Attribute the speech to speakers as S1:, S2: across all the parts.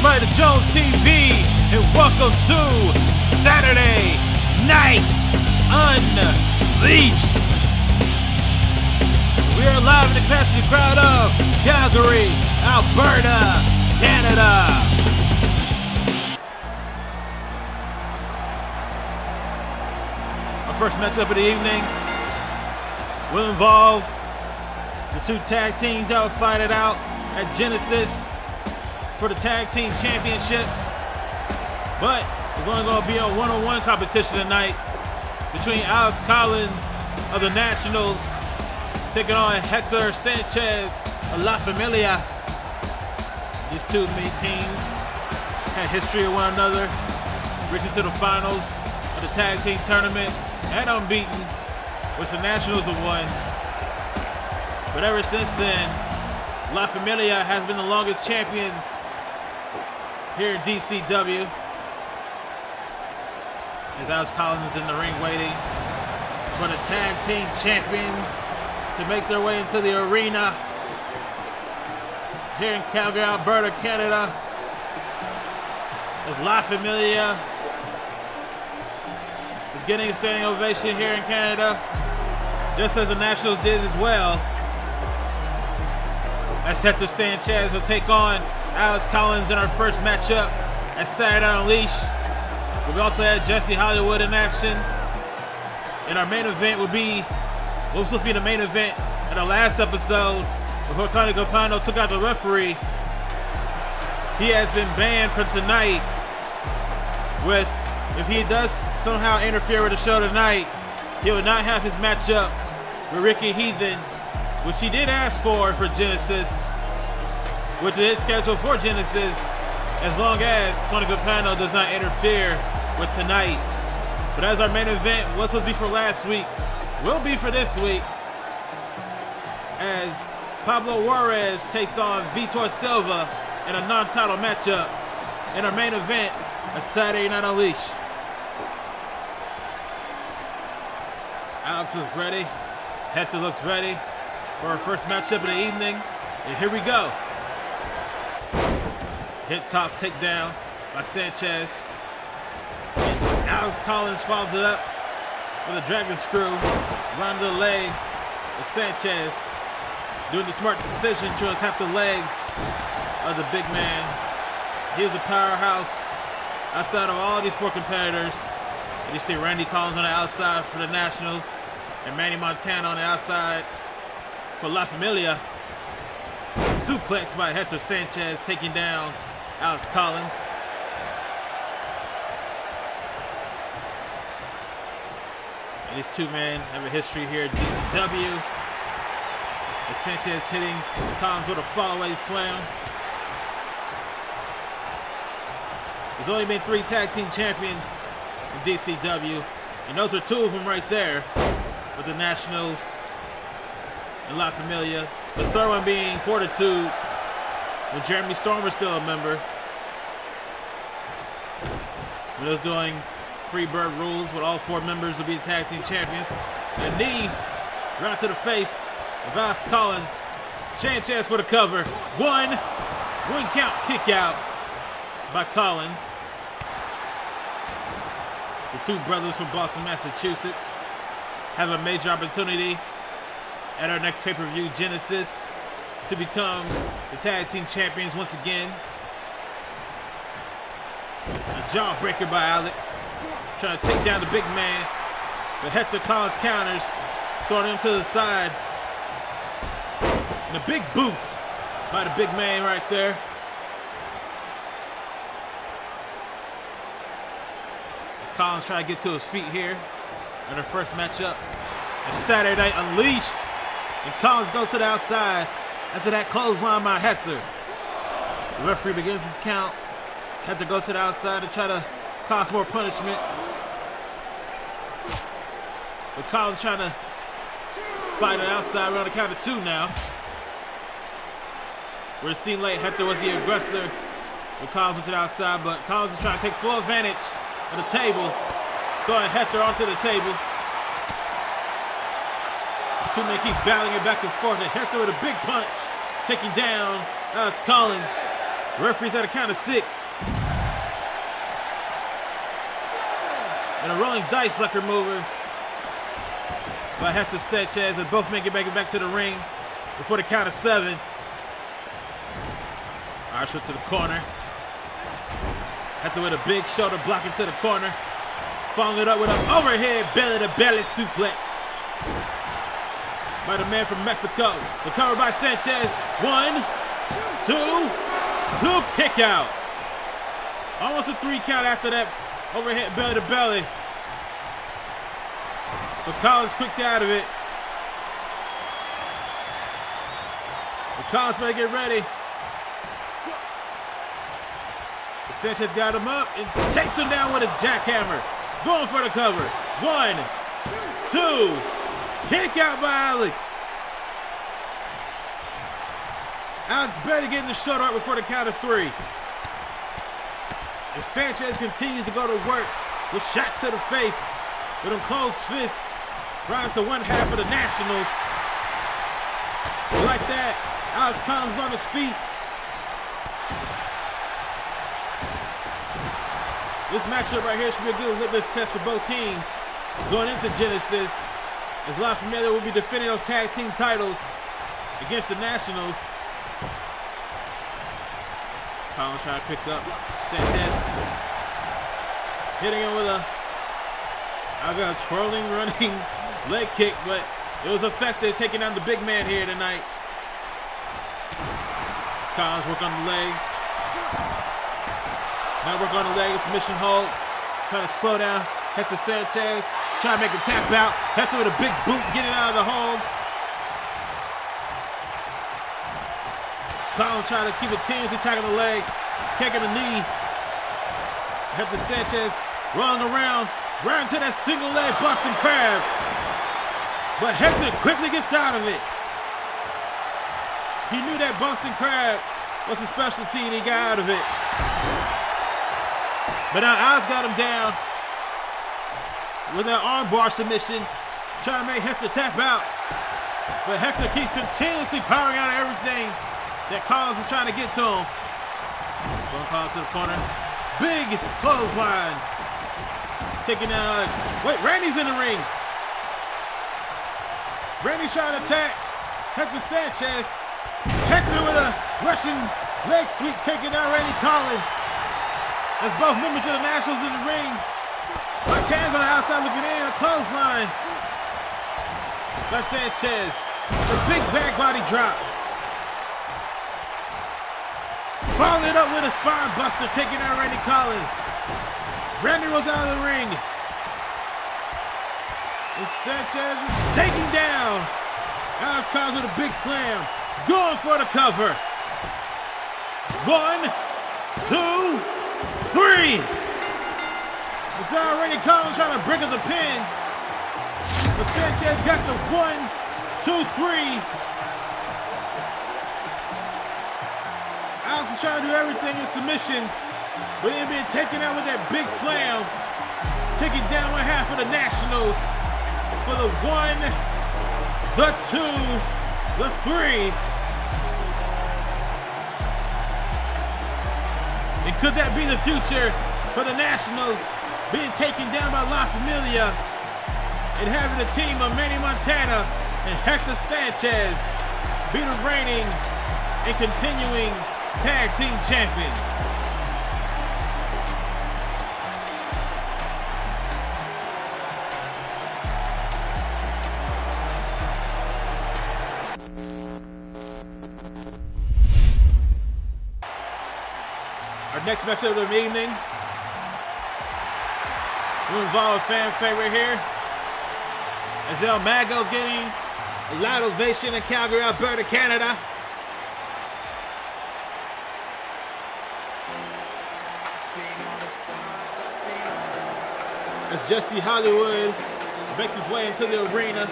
S1: everybody to JonesTV, and welcome to Saturday Night Unleashed. We are live in the capacity crowd of Calgary, Alberta, Canada. Our first matchup of the evening will involve the two tag teams that will fight it out at Genesis for the tag team championships. But it's only going to be a one-on-one competition tonight between Alex Collins of the Nationals taking on Hector Sanchez of La Familia. These two main teams had history of one another, reaching to the finals of the tag team tournament and unbeaten, which the Nationals have won. But ever since then, La Familia has been the longest champions here in DCW. As Alex Collins is in the ring waiting for the tag team champions to make their way into the arena here in Calgary, Alberta, Canada. As La Familia is getting a standing ovation here in Canada, just as the Nationals did as well. As Hector Sanchez will take on Alex Collins in our first matchup at Saturday Night Unleashed. We also had Jessie Hollywood in action. And our main event will be what was supposed to be the main event in the last episode before Connie Capano took out the referee. He has been banned from tonight. If he does somehow interfere with the show tonight, he will not have his matchup with Ricky Heathen, which he did ask for Genesis, which is scheduled for Genesis, as long as Tony Capano does not interfere with tonight. But as our main event was supposed to be for last week, will be for this week, as Pablo Jaurez takes on Vitor Silva in a non-title matchup in our main event at Saturday Night Unleashed. Alex is ready. Hector looks ready for our first matchup of the evening, and here we go. Hit top takedown by Sanchez. And Alex Collins follows it up with a dragon screw around the leg of Sanchez, doing the smart decision to attack the legs of the big man. He is a powerhouse outside of all these four competitors. And you see Randy Collins on the outside for the Nationals, and Manny Montana on the outside for La Familia. Suplex by Hector Sanchez, taking down Alex Collins. And these two men have a history here at DCW. As Sanchez hitting Collins with a fallaway slam. There's only been 3 tag team champions in DCW, and those are 2 of them right there with the Nationals and La Familia. The third one being Fortitude, when Jeremy Storm was still a member. When it was doing Freebird rules, with all 4 members will be the tag team champions. And a knee right to the face of Alex Collins. Sanchez for the cover. One count kick out by Collins. The two brothers from Boston, Massachusetts have a major opportunity at our next pay-per-view, Genesis, to become the tag team champions once again. A jawbreaker by Alex, trying to take down the big man. But Hector Collins counters, throwing him to the side. And a big boot by the big man right there. As Collins trying to get to his feet here in their first matchup at Saturday Night Unleashed. And Collins goes to the outside after that clothesline by Hector. The referee begins his count. Hector goes to the outside to try to cause more punishment. But Collins trying to fight on the outside. We're on the count of 2 now. We're it seemed like Hector was the aggressor when Collins went to the outside, but Collins is trying to take full advantage of the table, throwing Hector onto the table. The two men keep battling it back and forth, and Hector with a big punch, taking down Alex Collins. Referee's at a count of 6. And a rolling dice sucker mover by Hector Sanchez, and both make it back to the ring before the count of 7. Irish whip to the corner. Hector with a big shoulder block into the corner. Following it up with an overhead belly-to-belly suplex by the man from Mexico. The cover by Sanchez. 1, 2, hoop kick out. Almost a 3 count after that overhead belly-to-belly. But Collins quicked out of it. But Collins better get ready. Sanchez got him up and takes him down with a jackhammer. Going for the cover. 1, 2, kick out by Alex. Alex barely getting the shoulder up before the count of 3. And Sanchez continues to go to work with shots to the face with a closed fist. Right into one half of the Nationals. Like that, Alex Collins is on his feet. This matchup right here should be a good litmus test for both teams going into Genesis, as La Familia will be defending those tag team titles against the Nationals. Collins trying to pick up Sanchez, hitting him with a twirling, running leg kick, but it was effective, taking down the big man here tonight. Collins work on the legs. Now work on the leg, submission hold. Trying to slow down Hector Sanchez. Trying to make a tap out. Hector with a big boot, getting out of the hold. Collins trying to keep it tense, attacking the leg, kicking the knee. Hector Sanchez rolling around, right into that single leg Boston Crab. But Hector quickly gets out of it. He knew that Boston Crab was a specialty and he got out of it. But now Alex got him down with that armbar submission, trying to make Hector tap out. But Hector keeps continuously powering out everything that Collins is trying to get to him. Going Collins to the corner. Big clothesline. Taking down Alex. Wait, Randy's in the ring. Randy's trying to attack Hector Sanchez. Hector with a Russian leg sweep, taking down Randy Collins. As both members of the Nationals in the ring. Martinez on the outside looking in, a clothesline by Sanchez. A big back body drop. Following it up with a spine buster, taking out Randy Collins. Randy rolls out of the ring. And Sanchez is taking down Alex Collins with a big slam. Going for the cover. 1, 2, 3. It's already Collins trying to break up the pin. But Sanchez got the 1, 2, 3. Alex is trying to do everything in submissions, but then being taken out with that big slam. Taking down one half of the Nationals for the 1, the 2, the 3. And could that be the future for the Nationals, being taken down by La Familia and having the team of Manny Montana and Hector Sanchez be the reigning and continuing tag team champions? Our next matchup of the evening will involve a fan favorite here, as El Magos getting a loud ovation in Calgary, Alberta, Canada. As Jessie Hollywood makes his way into the arena.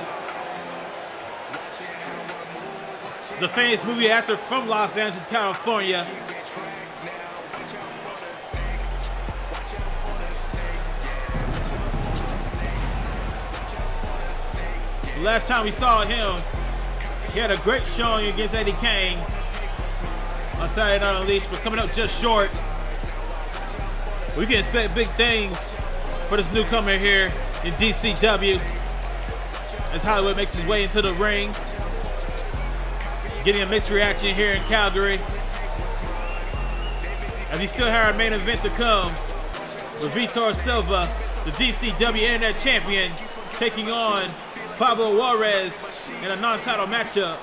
S1: The famous movie actor from Los Angeles, California. The last time we saw him, he had a great showing against Eddie Kane on Saturday Night Unleashed, but coming up just short. We can expect big things for this newcomer here in DCW as Hollywood makes his way into the ring. Getting a mixed reaction here in Calgary, as we still have our main event to come with Vitor Silva, the DCW Internet Champion, taking on Pablo Jaurez in a non-title matchup.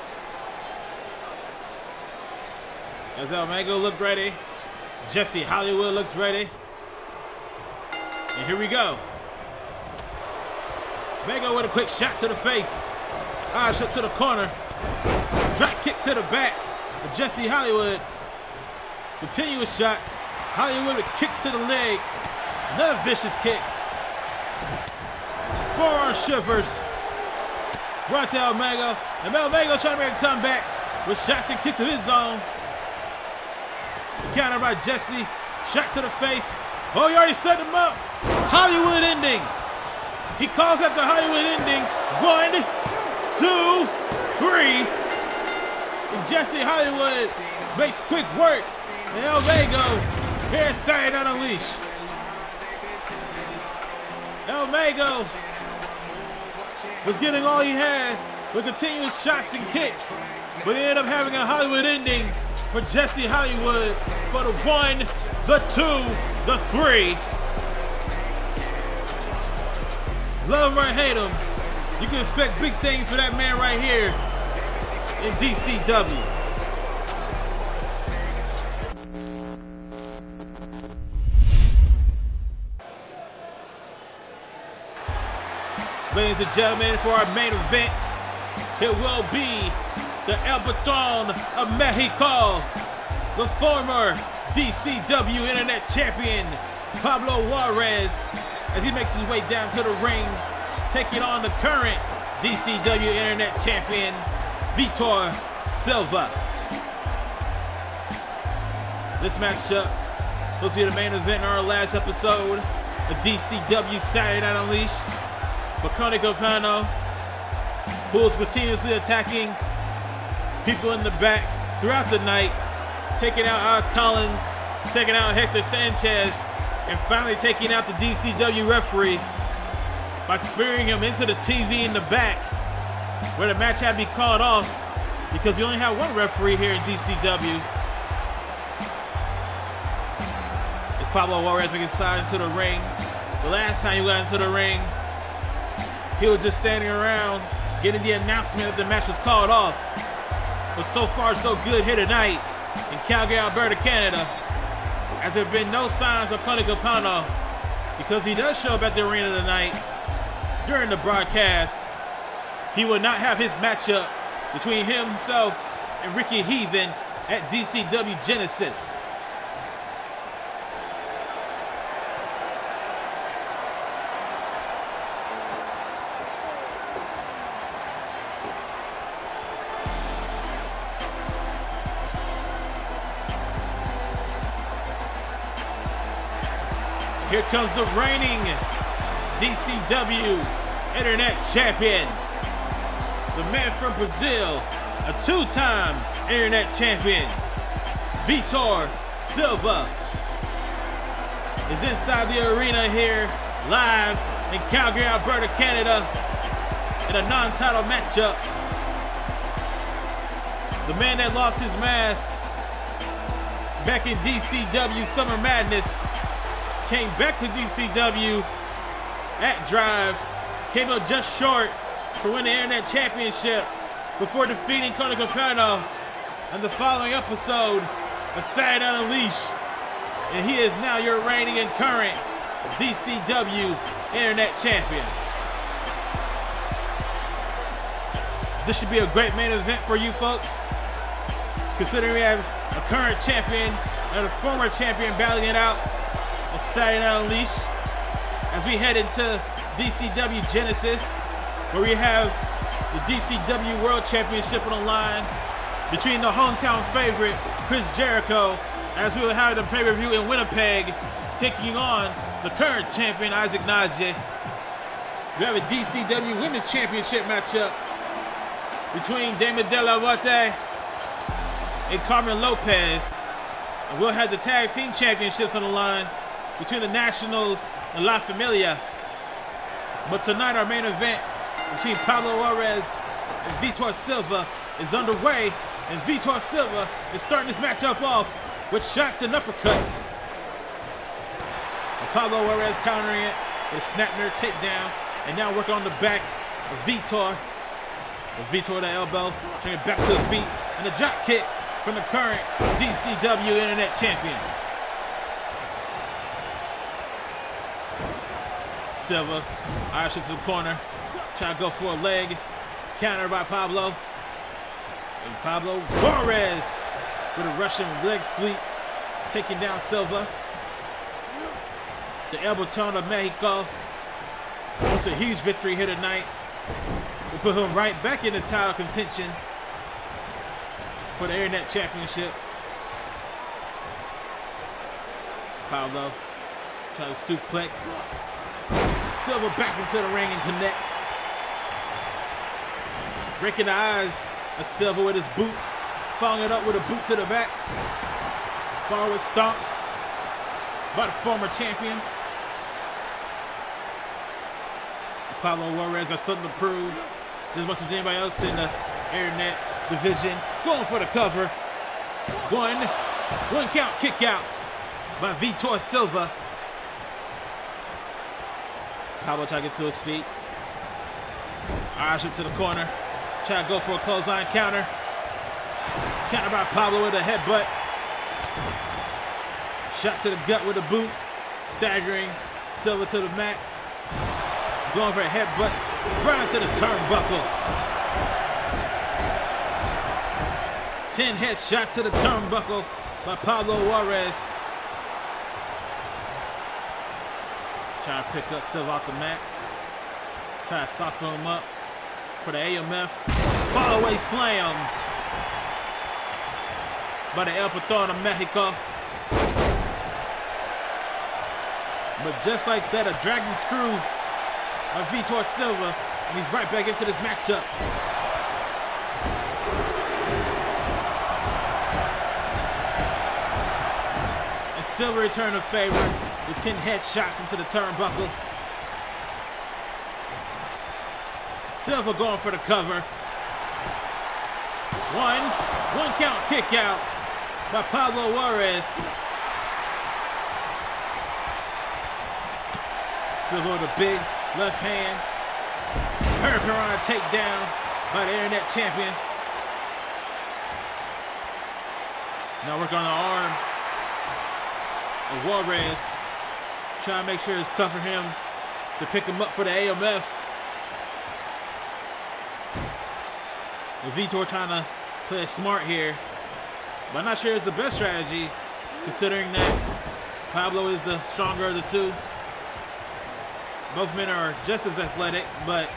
S1: As El Mago look ready, Jessie Hollywood looks ready, and here we go. Mago with a quick shot to the face, shot to the corner. Drop kick to the back of Jessie Hollywood. Continuous shots. Hollywood with kicks to the leg. Another vicious kick. Forearm shivers. Right to El Mago. And El Mago trying to make a comeback with shots and kicks of his own. Counter by Jessie. Shot to the face. Oh, he already set him up. Hollywood ending. He calls out the Hollywood ending. 1, 2, 3. And Jessie Hollywood makes quick work. And El Mago here at Saturday Night Unleashed. El Mago was getting all he had with continuous shots and kicks, but he ended up having a Hollywood ending for Jessie Hollywood for the 1, the 2, the 3. Love him or hate him, you can expect big things for that man right here in DCW. Ladies and gentlemen, for our main event, it will be the El Patron of Mexico, the former DCW Internet Champion, Pablo Jaurez, as he makes his way down to the ring, taking on the current DCW Internet Champion, Vitor Silva. This matchup supposed to be the main event in our last episode of DCW Saturday Night Unleashed. But Tony Copano, who is continuously attacking people in the back throughout the night, taking out Oz Collins, taking out Hector Sanchez, and finally taking out the DCW referee by spearing him into the TV in the back, where the match had to be called off because we only have one referee here in DCW. It's Pablo Jaurez making his side into the ring. The last time he got into the ring, he was just standing around getting the announcement that the match was called off. But so far so good here tonight in Calgary, Alberta, Canada, as there have been no signs of Tony Copano, because he does show up at the arena tonight during the broadcast. He will not have his matchup between himself and Ricky Heathen at DCW Genesis. Here comes the reigning DCW Internet Champion, the man from Brazil, a two-time Internet Champion, Vitor Silva, is inside the arena here, live in Calgary, Alberta, Canada, in a non-title matchup. The man that lost his mask back in DCW Summer Madness came back to DCW at Drive, came up just short for winning the Internet Championship before defeating Tony Copano in the following episode of Saturday Night Unleashed. And he is now your reigning and current DCW Internet Champion. This should be a great main event for you folks, considering we have a current champion and a former champion battling it out on Saturday Night Unleashed, as we head into DCW Genesis, where we have the DCW World Championship on the line between the hometown favorite, Chris Jericho, as we will have the pay-per-view in Winnipeg, taking on the current champion, Isaac Nyjah. We have a DCW Women's Championship matchup between Dama De La Muerte and Carmen Lopez. And we'll have the tag team championships on the line between the Nationals and La Familia. But tonight our main event between Pablo Jaurez and Vitor Silva is underway, and Vitor Silva is starting this matchup off with shots and uppercuts. And Pablo Jaurez countering it with a snap-near takedown, and now working on the back of Vitor. With Vitor the elbow, turning back to his feet, and a drop kick from the current DCW Internet Champion. Silva, Irish to the corner, trying to go for a leg, countered by Pablo. And Pablo Juarez with a Russian leg sweep, taking down Silva. The elbow tone of Mexico. It's a huge victory here tonight. We put him right back in the title contention for the Internet Championship. Pablo trying to suplex Silva back into the ring and connects. Breaking the eyes of Silva with his boots, following it up with a boot to the back. Forward stomps by the former champion. Pablo Jaurez got something to prove, just as much as anybody else in the Internet division. Going for the cover. One count kick out by Vitor Silva. Pablo trying to get to his feet. Irish him to the corner. Trying to go for a clothesline counter. Counter by Pablo with a headbutt. Shot to the gut with a boot. Staggering Silva to the mat. Going for a headbutt. Right to the turnbuckle. 10 headshots to the turnbuckle by Pablo Jaurez. Trying to pick up Silva off the mat. Try to soften him up for the AMF. Fall away slam by the Ep37 of Mexico. But just like that, a dragon screw of Vitor Silva, and he's right back into this matchup. And Silva returned the favor with 10 headshots into the turnbuckle. Silva going for the cover. One count kick out by Pablo Jaurez. Silva with a big left hand. Hurricane takedown by the Internet Champion. Now work on the arm of Juarez. Trying to make sure it's tough for him to pick him up for the AMF. And Vitor trying to play it smart here, but I'm not sure it's the best strategy, considering that Pablo is the stronger of the two. Both men are just as athletic, but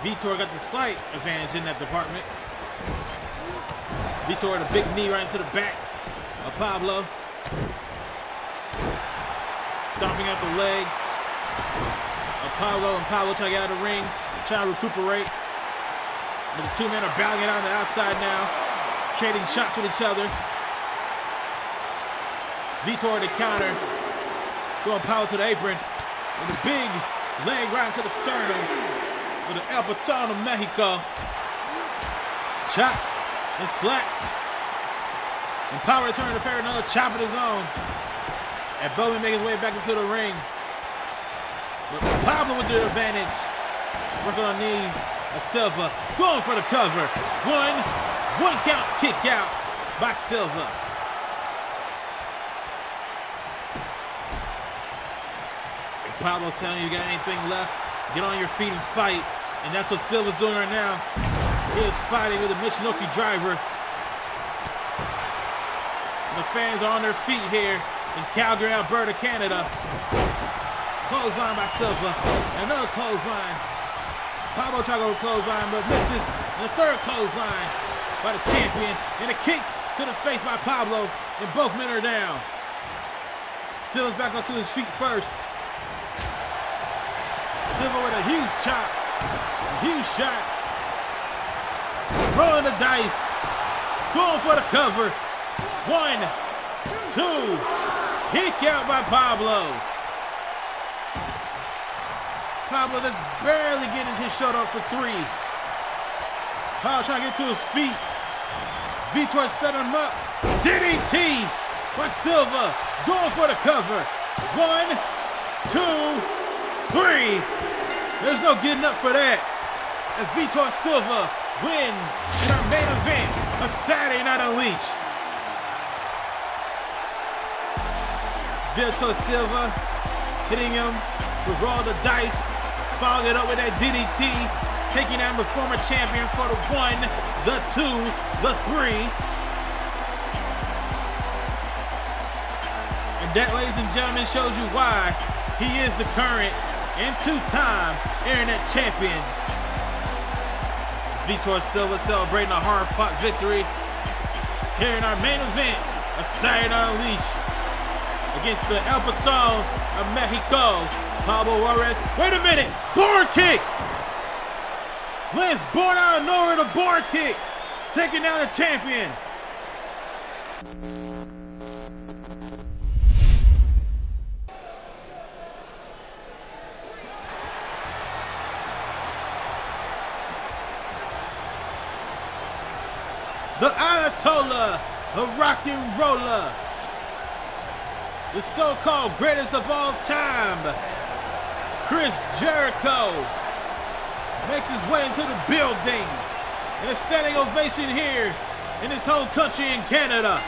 S1: Vitor got the slight advantage in that department. Vitor with a big knee right into the back of Pablo. Stomping out the legs of Pablo, and Pablo trying to get out of the ring, trying to recuperate. And the two men are battling it out on the outside now, trading shots with each other. Vitor the counter, going Pablo to the apron, and a big leg right into the sternum with the Ep37 of Mexico. Chops and slaps. And Pablo returning to favor, another chop of his own. And Bowman making his way back into the ring. But Pablo with the advantage. Working on knee of Silva. Going for the cover. One count kick out by Silva. And Pablo's telling you got anything left, get on your feet and fight. And that's what Silva's doing right now. He is fighting with a Michinoku driver. And the fans are on their feet here in Calgary, Alberta, Canada. Clothesline by Silva. And another clothesline. Pablo tries to go clothesline, but misses. And a third clothesline by the champion. And a kick to the face by Pablo. And both men are down. Silva's back onto his feet first. Silva with a huge chop. Huge shots. Rolling the dice. Going for the cover. 1, 2. Kick out by Pablo. Pablo just barely getting his shot up for 3. Pablo trying to get to his feet. Vitor set him up. DDT by Silva. Going for the cover. 1, 2, 3. There's no getting up for that. As Vitor Silva wins in our main event of Saturday Night Unleashed. Vitor Silva hitting him with roll the dice, following it up with that DDT, taking down the former champion for the 1, the 2, the 3. And that, ladies and gentlemen, shows you why he is the current and 2-time Internet champion. It's Vitor Silva celebrating a hard-fought victory here in our main event of Saturday Night Unleashed against the El Patron of Mexico, Pablo Jaurez. Wait a minute, board kick! Lance born out of nowhere, the board kick, taking down the champion. The Ayatollah, the rock and roller, the so-called greatest of all time, Chris Jericho, makes his way into the building, and a standing ovation here in his home country in Canada.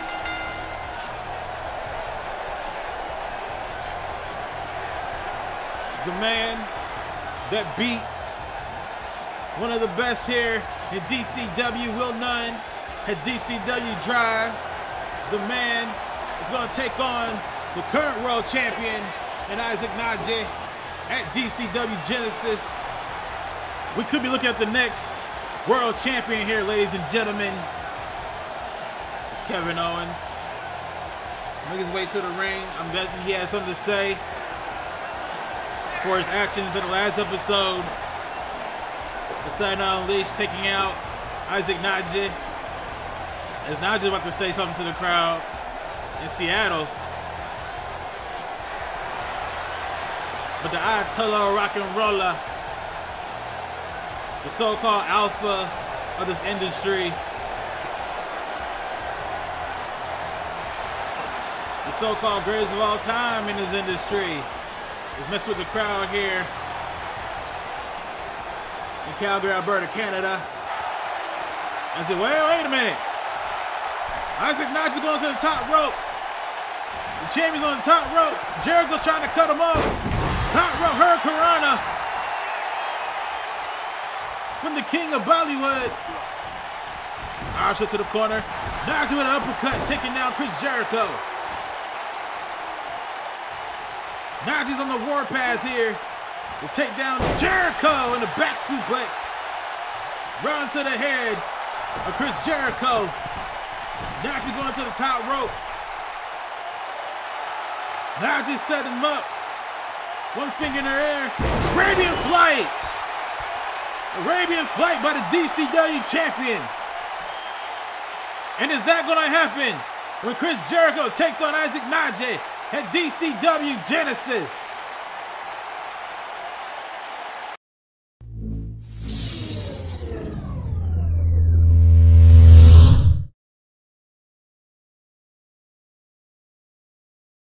S1: The man that beat one of the best here in DCW, Will Nunn, at DCW Drive. The man is going to take on the current world champion and Nyjah at DCW Genesis. We could be looking at the next world champion here, ladies and gentlemen. It's Kevin Owens. Making his way to the ring. I'm betting he has something to say for his actions in the last episode. The Saturday Night Unleashed taking out Nyjah. As Nyjah's about to say something to the crowd in Seattle. But the Ayatollah rock and roller, the so-called alpha of this industry, the so-called greatest of all time in this industry, is messing with the crowd here in Calgary, Alberta, Canada. I said, wait a minute. Nyjah's going to the top rope. The champion's on the top rope. Jericho's trying to cut him off. Top rope Hurricanrana from the king of Bollywood. Archer to the corner. Nyjah with an uppercut, taking down Chris Jericho. Nyjah's on the warpath here to take down Jericho in the back suplex. Round to the head of Chris Jericho. Nyjah going to the top rope. Nyjah set him up. One finger in the air. Arabian Flight. Arabian Flight by the DCW champion. And is that going to happen when Chris Jericho takes on Nyjah at DCW Genesis?